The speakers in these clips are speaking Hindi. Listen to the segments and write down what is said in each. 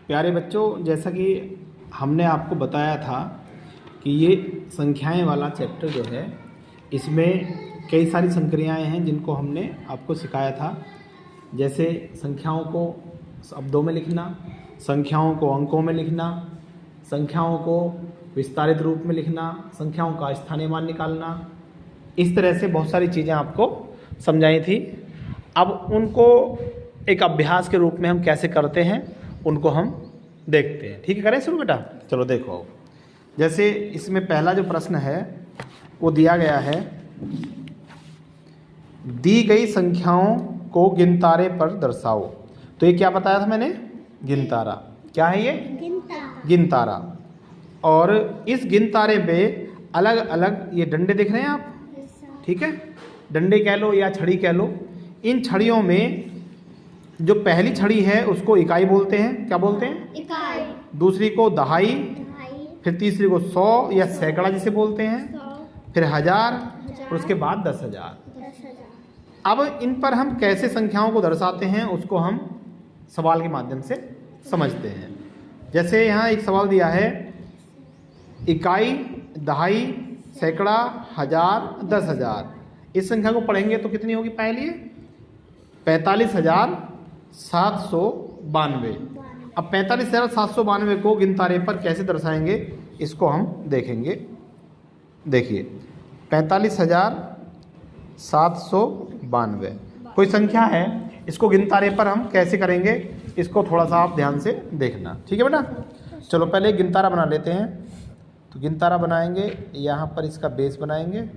प्यारे बच्चों, जैसा कि हमने आपको बताया था कि ये संख्याएं वाला चैप्टर जो है इसमें कई सारी संक्रियाएं हैं जिनको हमने आपको सिखाया था। जैसे संख्याओं को शब्दों में लिखना, संख्याओं को अंकों में लिखना, संख्याओं को विस्तारित रूप में लिखना, संख्याओं का स्थानीय मान निकालना, इस तरह से बहुत सारी चीज़ें आपको समझाई थी। अब उनको एक अभ्यास के रूप में हम कैसे करते हैं उनको हम देखते हैं। ठीक है, करें शुरू बेटा? चलो देखो, जैसे इसमें पहला जो प्रश्न है वो दिया गया है, दी गई संख्याओं को गिनतारे पर दर्शाओ। तो ये क्या बताया था मैंने? गिनतारा। क्या है ये? गिनतारा। और इस गिनतारे पे अलग अलग ये डंडे दिख रहे हैं आप, ठीक है, डंडे कह लो या छड़ी कह लो। इन छड़ियों में जो पहली छड़ी है उसको इकाई बोलते हैं। क्या बोलते हैं? इकाई। दूसरी को दहाई, फिर तीसरी को 100 या सैकड़ा जिसे बोलते हैं, फिर 1000 और उसके बाद 10,000। अब इन पर हम कैसे संख्याओं को दर्शाते हैं उसको हम सवाल के माध्यम से समझते हैं। जैसे यहाँ एक सवाल दिया है, इकाई, दहाई, सैकड़ा, 1000, 10,000। इस संख्या को पढ़ेंगे तो कितनी होगी? पहली 45,792। अब 45,792 को गिनतारे पर कैसे दर्शाएंगे इसको हम देखेंगे। देखिए, 45,792 कोई संख्या है, इसको गिनतारे पर हम कैसे करेंगे इसको थोड़ा सा आप ध्यान से देखना। ठीक है बेटा? चलो पहले गिनतारा बना लेते हैं। तो गिनतारा बनाएंगे, यहाँ पर इसका बेस बनाएंगे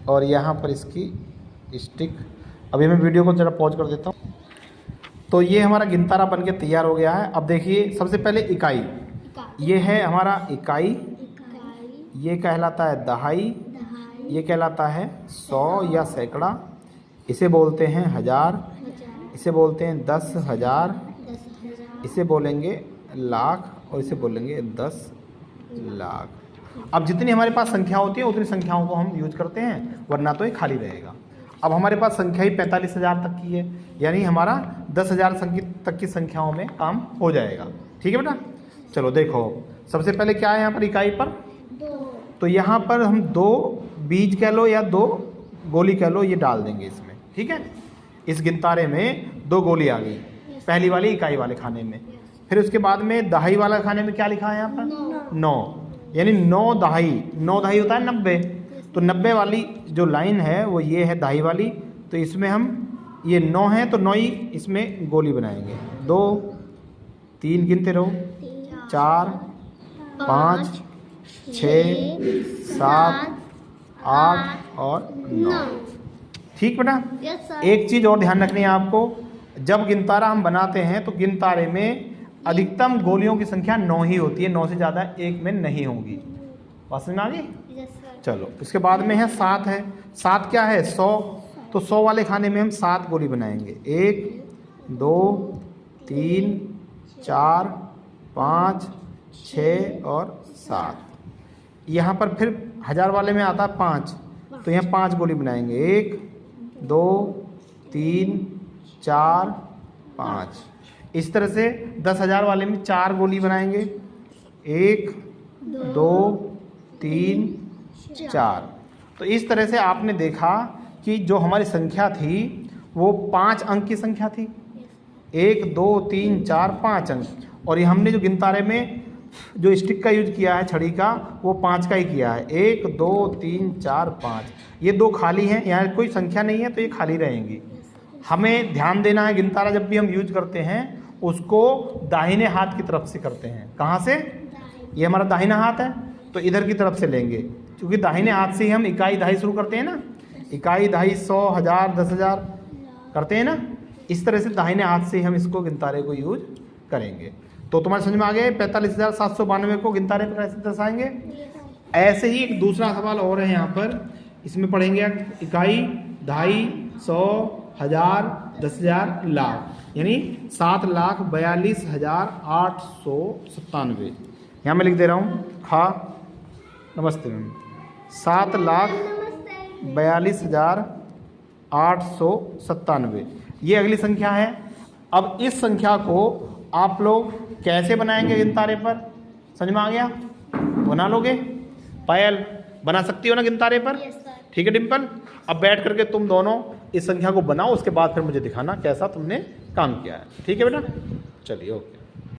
और यहाँ पर इसकी स्टिक। अभी मैं वीडियो को जरा पॉज कर देता हूँ। तो ये हमारा गिनतारा बन के तैयार हो गया है। अब देखिए, सबसे पहले इकाई, ये है हमारा इकाई, ये कहलाता है दहाई, ये कहलाता है 100 या सैकड़ा, इसे बोलते हैं 1000, इसे बोलते हैं 10,000, इसे बोलेंगे लाख और इसे बोलेंगे 10 लाख। अब जितनी हमारे पास संख्या होती है उतनी संख्याओं को हम यूज करते हैं, वरना तो ये खाली रहेगा। अब हमारे पास संख्या ही 45,000 तक की है, यानी हमारा 10,000 तक की संख्याओं में काम हो जाएगा। ठीक है बेटा? चलो देखो, सबसे पहले क्या है यहाँ पर इकाई पर? तो यहाँ पर हम 2 बीज कह लो या 2 गोली कह लो, ये डाल देंगे इसमें। ठीक है, इस गिनतारे में 2 गोली आ गई, पहली वाली इकाई वाले खाने में। फिर उसके बाद में दहाई वाला खाने में क्या लिखा है यहाँ पर? 9, यानी 9 दहाई। 9 दहाई होता है 90। तो 90 वाली जो लाइन है वो ये है दहाई वाली। तो इसमें हम ये 9 है तो 9 ही इसमें गोली बनाएंगे। 2 3 गिनते रहो, 4 5 6 7 8 और 9। ठीक बेटा? एक चीज़ और ध्यान रखनी है आपको, जब गिनतारा हम बनाते हैं तो गिनतारे में अधिकतम गोलियों की संख्या 9 ही होती है, 9 से ज़्यादा एक में नहीं होगी। बात समझ में आ गई? चलो, इसके बाद में है 7 है। 7 क्या है? 100। तो 100 वाले खाने में हम 7 गोली बनाएंगे। 1 2 3 4 5 6 और 7। यहाँ पर फिर 1000 वाले में आता है 5, तो यहाँ 5 गोली बनाएंगे। 1 2 3 4 5। इस तरह से 10,000 वाले में 4 गोली बनाएंगे। 1 2 3 4। तो इस तरह से आपने देखा कि जो हमारी संख्या थी वो 5 अंक की संख्या थी। 1 2 3 4 5 अंक। और ये हमने जो गिनतारे में जो स्टिक का यूज किया है, छड़ी का, वो 5 का ही किया है। 1 2 3 4 5। ये 2 खाली हैं, यहाँ कोई संख्या नहीं है तो ये खाली रहेंगी। हमें ध्यान देना है, गिनतारा जब भी हम यूज करते हैं उसको दाहिने हाथ की तरफ से करते हैं। कहाँ से? ये हमारा दाहिना हाथ है तो इधर की तरफ से लेंगे, क्योंकि दाहिने हाथ से ही हम इकाई दहाई शुरू करते हैं ना। इकाई दहाई 100 1000 10,000 करते हैं ना। इस तरह से दाहिने हाथ से ही हम इसको गिनतारे को यूज करेंगे। तो तुम्हारे समझ में आ गया 45,792 को गिनतारे पर कैसे दर्शाएंगे। ऐसे ही एक दूसरा सवाल और है यहाँ पर, इसमें पढ़ेंगे इकाई दहाई 100 1000 10,000 लाख, यानी 7,42,897। यहाँ मैं लिख दे रहा हूँ खा। नमस्ते मैम। 7,42,897 ये अगली संख्या है। अब इस संख्या को आप लोग कैसे बनाएंगे गिनतारे पर, समझ में आ गया? बना लोगे? पायल बना सकती हो ना गिनतारे पर? ठीक है डिम्पल, अब बैठ करके तुम दोनों इस संख्या को बनाओ, उसके बाद फिर मुझे दिखाना कैसा तुमने काम किया है। ठीक है बेटा, चलिए ओके।